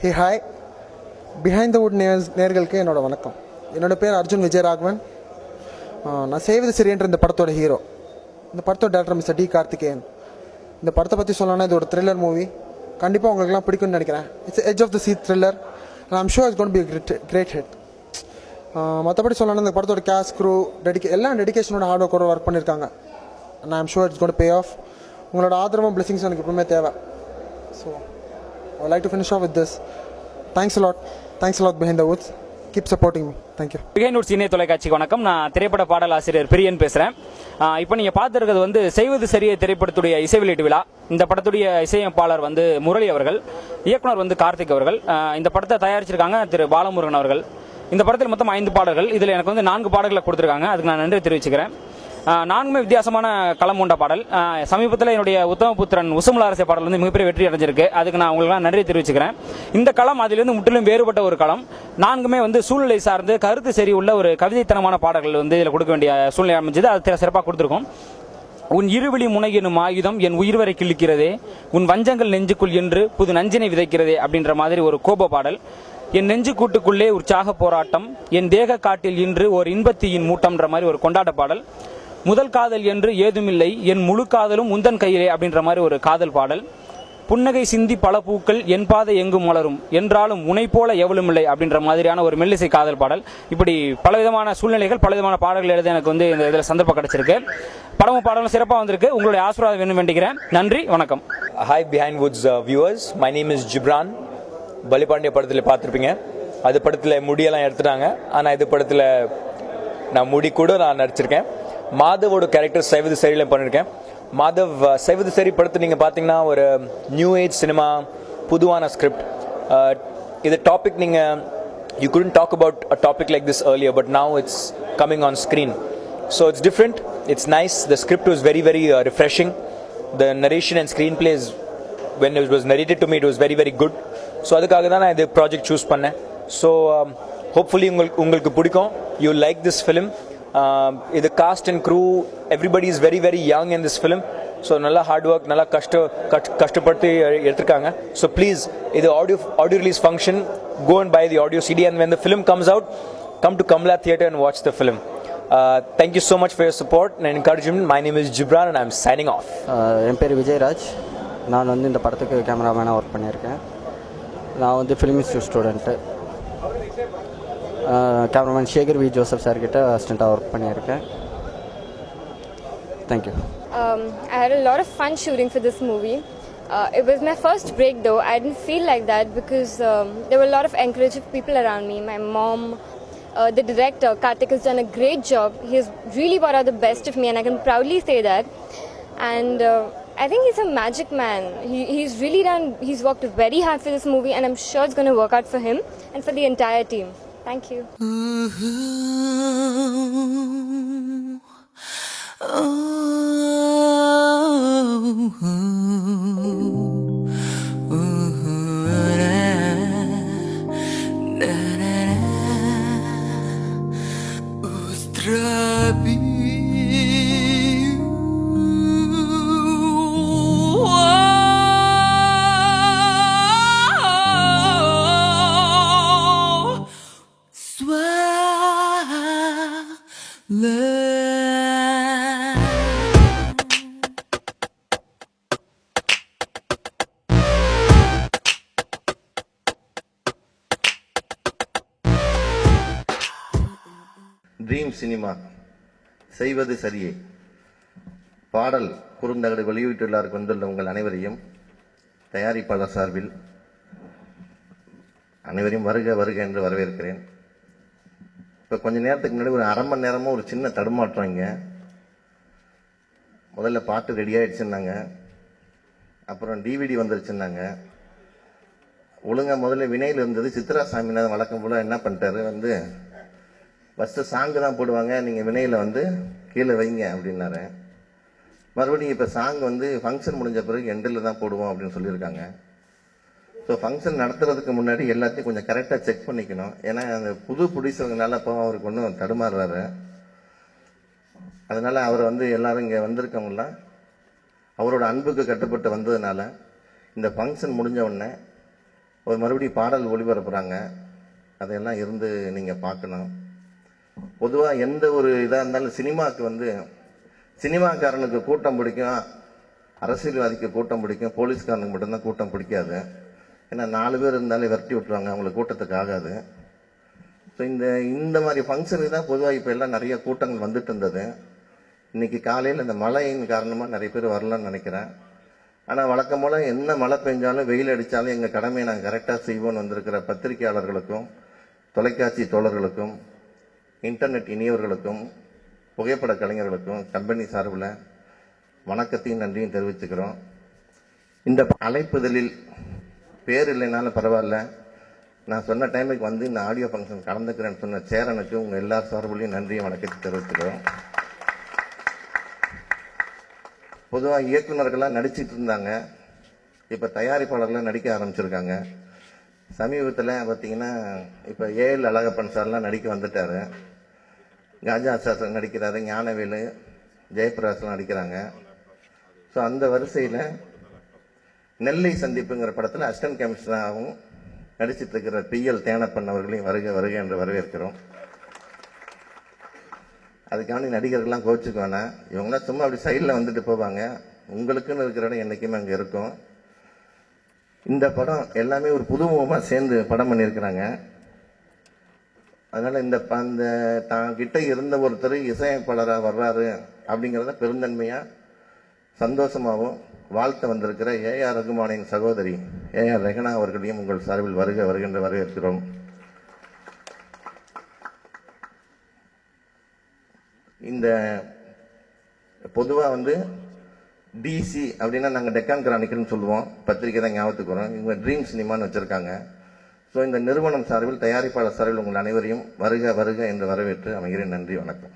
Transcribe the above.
Hey hi, behind the would நேர்களுக்கு என்னோட வணக்கம். என்னோடய பேர் அர்ஜுன் விஜயராகவன். நான் செய்வது சரியன்ற இந்த படத்தோட ஹீரோ. இந்த படத்தோட டேரக்டர் மிஸ்டர் டி கார்த்திகேயன். இந்த படத்தை பற்றி சொல்லணும்னா இது ஒரு த்ரில்லர் மூவி. கண்டிப்பாக உங்களுக்குலாம் பிடிக்கும்னு நினைக்கிறேன். It's edge of the seat thriller and I'm sure it's gonna be great hit. மற்றபடி சொல்லணும்னா இந்த படத்தோட கேஸ்ட் க்ரூ எல்லாம் டெடிகேஷனோட ஹார்ட் ஒர்க்கோட ஒர்க் பண்ணியிருக்காங்க. And I'm sure it's gonna pay off. உங்களோட ஆதரவும் பிளெஸிங்ஸ் எனக்கு எப்பவுமே தேவை. So I like to finish off with this. Thanks a lot Behind the Woods. Keep supporting me. Thank you. Behind Woods இணைய தொலைக்காட்சிக்கு வணக்கம். நான் திரைப்பட பாடல் ஆசிரியர் பிரியன் பேசுகிறேன். இப்போ நீங்கள் பார்த்துருக்கிறது செய்வது சரியை திரைப்படத்துடைய இசை வெளியீட்டு விழா. இந்த படத்துடைய இசையமைப்பாளர் முரளி அவர்கள், இயக்குனர் கார்த்திக் அவர்கள். இந்த படத்தை தயாரிச்சிருக்காங்க திரு பாலமுருகன் அவர்கள். இந்த படத்தில் மொத்தம் 5 பாடல்கள். இதில் எனக்கு 4 பாடல்களை கொடுத்துருக்காங்க. அதுக்கு நான் நன்றி தெரிவிச்சுக்கிறேன். 4மே வித்தியாசமான களம் கொண்ட பாடல். சமீபத்தில் என்னுடைய உத்தமபுத்திரன் உசுமுல அரசை பாடல் மிகப்பெரிய வெற்றி அடைஞ்சிருக்கு. அதுக்கு நான் உங்களுக்கு நன்றி தெரிவிச்சுக்கிறேன். இந்த களம் அதிலிருந்து முற்றிலும் வேறுபட்ட ஒரு களம். 4மே சூழ்நிலை சார்ந்து கருத்து சரி உள்ள ஒரு கவிதைத்தனமான பாடல்கள் இதில் கொடுக்க வேண்டிய சூழ்நிலை அமைஞ்சது. அது சிறப்பாக கொடுத்துருக்கோம். உன் இருவிழி முனை எனும் ஆயுதம் என் உயிர் வரை கிழிக்கிறதே, உன் வஞ்சங்கள் நெஞ்சுக்குள் என்று புது நஞ்சினை விதைக்கிறதே அப்படின்ற மாதிரி ஒரு கோப பாடல். என் நெஞ்சு கூட்டுக்குள்ளே உற்சாக போராட்டம், என் தேக காட்டில் இன்று ஒரு இன்பத்தீயின் மூட்டம்ன்ற மாதிரி ஒரு கொண்டாட்ட பாடல். முதல் காதல் என்று ஏதுமில்லை, என் முழு காதலும் உந்தன் கையிலே அப்படின்ற மாதிரி ஒரு காதல் பாடல். புன்னகை சிந்தி பல பூக்கள் என் பாதை எங்கும் மலரும் என்றாலும் உனை போல எவளும் இல்லை அப்படின்ற மாதிரியான ஒரு மெல்லிசை காதல் பாடல். இப்படி பலவிதமான சூழ்நிலைகள், பலவிதமான பாடல்கள் எழுத எனக்கு இந்த இதில் சந்தர்ப்பம் கிடைச்சிருக்கு. படமும் பாடலும் சிறப்பாக வந்திருக்கு. உங்களுடைய ஆசீர்வாதம் வேணும் வேண்டிக்கிறேன். நன்றி, வணக்கம். Hi Behindwoods viewers, my name is Ghibran. பலிபாண்டிய படத்தில் பார்த்துருப்பீங்க. அது படத்தில் முடியெல்லாம் எடுத்துட்டாங்க. ஆனால் இது படத்தில் நான் முடி கூட நான் நடிச்சிருக்கேன். மாதவோட கேரக்டர் செய்வது சரியில்லை பண்ணியிருக்கேன். மாதவ் செய்வது சரி படத்தை நீங்கள் பார்த்தீங்கன்னா ஒரு நியூ ஏஜ் சினிமா, புதுவான ஸ்கிரிப்ட். இது டாபிக் நீங்கள் you couldn't talk about a topic like this earlier, but now it's coming on screen. So it's different, it's nice. The script was very refreshing. The narration and screenplay is, when it was narrated to me, it was very good. So அதுக்காக தான் நான் இந்த project choose பண்ணேன். So hopefully உங்களுக்கு பிடிக்கும். You like this film. இது cast and crew, everybody is very young in this film. So நல்லா hard work, நல்லா கஷ்டப்பட்டு எடுத்திருக்காங்க. ஸோ ப்ளீஸ், இது audio release function. Go and buy the audio CD, and when the film comes out, come to Kamala Theatre and watch the film. Thank you so much for your support and encouragement. My name is Gibran and I'm signing off. என் பேர் விஜயராஜ். நான் இந்த படத்துக்கு கேமராமேனாக work பண்ணியிருக்கேன். நான் film institute student. Cameraman Sekar V Joseph சார்கிட்ட அசிஸ்டண்ட்டாக ஒர்க் பண்ணியிருக்கேன். Thank you. I had a lot of fun shooting for this movie. It was my first break though. I didn't feel like that because there were a lot of encouraging people around me. My mom, the director Karthik has done a great job. He has really brought out the best of me and I can proudly say that. And I think he's a magic man. He's worked very hard for this movie and I'm sure it's going to work out for him and for the entire team. Thank you. Dream cinema செய்வது சரியே பாடல் குறுந்தகடு வெளியீட்டுள்ளாருக்கு வந்துள்ள உங்கள் அனைவரையும் தயாரிப்பாளர் சார்பில் அனைவரையும் வருக என்று வரவேற்கிறேன். இப்போ கொஞ்ச நேரத்துக்கு முன்னாடி ஒரு அரை மணி நேரமும் ஒரு சின்ன தடுமாற்றம். இங்கே முதல்ல பாட்டு ரெடி ஆகிடுச்சுன்னாங்க, அப்புறம் DVD வந்துருச்சுன்னாங்க. ஒழுங்காக முதல்ல வினையில் இருந்தது. சித்ரா சாமிநாதன் வழக்கம் போல் என்ன பண்ணிட்டாரு, ஃபஸ்ட்டு சாங்கு தான் போடுவாங்க, நீங்கள் வினையில் கீழே வைங்க அப்படின்னாரு. மறுபடியும் இப்போ சாங் ஃபங்க்ஷன் முடிஞ்ச பிறகு எண்டில் தான் போடுவோம் அப்படின்னு சொல்லியிருக்காங்க. ஸோ ஃபங்க்ஷன் நடத்துறதுக்கு முன்னாடி எல்லாத்தையும் கொஞ்சம் கரெக்டாக செக் பண்ணிக்கணும். ஏன்னா அந்த புது ப்ரொடியூசருங்கனால அப்போ அவருக்கு ஒன்றும் தடுமாறுறாரு. அதனால் அவரை எல்லாரும் இங்கே வந்திருக்கவங்களாம் அவரோட அன்புக்கு கட்டுப்பட்டு வந்ததுனால இந்த ஃபங்க்ஷன் முடிஞ்ச உடனே ஒரு மறுபடியும் பாடல் ஒளிபரப்புகிறாங்க. அதையெல்லாம் இருந்து நீங்கள் பார்க்கணும். பொதுவாக எந்த ஒரு இதாக இருந்தாலும் சினிமாவுக்கு சினிமாக்காரனுக்கு கூட்டம் பிடிக்கும், அரசியல்வாதிக்கு கூட்டம் பிடிக்கும், போலீஸ்காரனுக்கு மட்டும்தான் கூட்டம் பிடிக்காது. ஏன்னா 4 பேர் இருந்தாலே விரட்டி விட்டுருவாங்க, அவங்களுக்கு கூட்டத்துக்கு ஆகாது. ஸோ இந்த மாதிரி ஃபங்க்ஷனுக்கு தான் பொதுவாக இப்போ எல்லாம் நிறைய கூட்டங்கள் வந்துட்டு இருந்தது. இன்னைக்கு காலையில் இந்த மழையின் காரணமாக நிறைய பேர் வரலான்னு நினைக்கிறேன். ஆனால் வழக்கம் போல் என்ன மழை பெஞ்சாலும் வெயில் அடித்தாலும் எங்கள் கடமையை நாங்கள் கரெக்டாக செய்வோன்னு வந்திருக்கிற பத்திரிகையாளர்களுக்கும், தொலைக்காட்சி தோழர்களுக்கும், இன்டர்நெட் இனியவர்களுக்கும், புகைப்பட கலைஞர்களுக்கும் கம்பெனி சார்பில் வணக்கத்தையும் நன்றியும் தெரிவிச்சுக்கிறோம். இந்த அழைப்புதலில் பேர் இல்லைனாலும் பரவாயில்ல, நான் சொன்ன டைமுக்கு வந்து இந்த ஆடியோ ஃபங்க்ஷன் கலந்துக்கிறேன்னு சொன்ன சேரனுக்கு உங்கள் எல்லா சார்பிலையும் நன்றியும் வணக்கத்தை தெரிவிச்சுக்கிறோம். பொதுவாக இயக்குநர்கள்லாம் நடிச்சிட்டு இருந்தாங்க, இப்போ தயாரிப்பாளர்கள்லாம் நடிக்க ஆரம்பிச்சிருக்காங்க. சமீபத்தில் பார்த்தீங்கன்னா இப்போ ஏஎல் அழகப்பன் சார்லாம் நடிக்க வந்துட்டார், காஜா சார் நடிக்கிறாரு, ஞானவேலு, ஜெயபிரகாஷ்லாம் நடிக்கிறாங்க. ஸோ அந்த வரிசையில் நெல்லை சந்திப்புங்கிற படத்தில் அசிஸ்டன்ட் கமிஷனராகவும் நடிச்சிட்டு இருக்கிற பிஎல் தேனப்பன் அவர்களையும் வருக வருக என்று வரவேற்கிறோம். அதுக்காண்டி நடிகர்கள்லாம் கோச்சுக்கு வேணாம், இவங்களாம் சும்மா அப்படி சைடில் வந்துட்டு போவாங்க. உங்களுக்குன்னு இருக்கிற இடம் என்றைக்குமே அங்கே இருக்கும். இந்த படம் எல்லாமே ஒரு புதுமுகமாக சேர்ந்து படம் பண்ணியிருக்கிறாங்க. அதனால் அந்த தான் கிட்ட இருந்த ஒருத்தர் இசையமைப்பாளராக வர்றாரு அப்படிங்கிறத பெருந்தன்மையாக சந்தோஷமாகவும் வாழ்த்த வந்திருக்கிற ஏஆர் ரகுமானின் சகோதரி ஏஆர் ரெஹனா அவர்களையும் உங்கள் சார்பில் வருக வருகின்ற வரவேற்கிறோம். இந்த பொதுவாக டிசி அப்படின்னா நாங்கள் டெக்கான் கிரானிக்கல்னு சொல்லுவோம், பத்திரிக்கை தான் ஞாபகத்துக்கு வரும். இவங்க ட்ரீம் சினிமான்னு வச்சுருக்காங்க. ஸோ இந்த நிறுவனம் சார்பில், தயாரிப்பாளர் சார்பில் உங்கள் அனைவரையும் வருக வருக என்று வரவேற்று அமைகிறேன். நன்றி, வணக்கம்.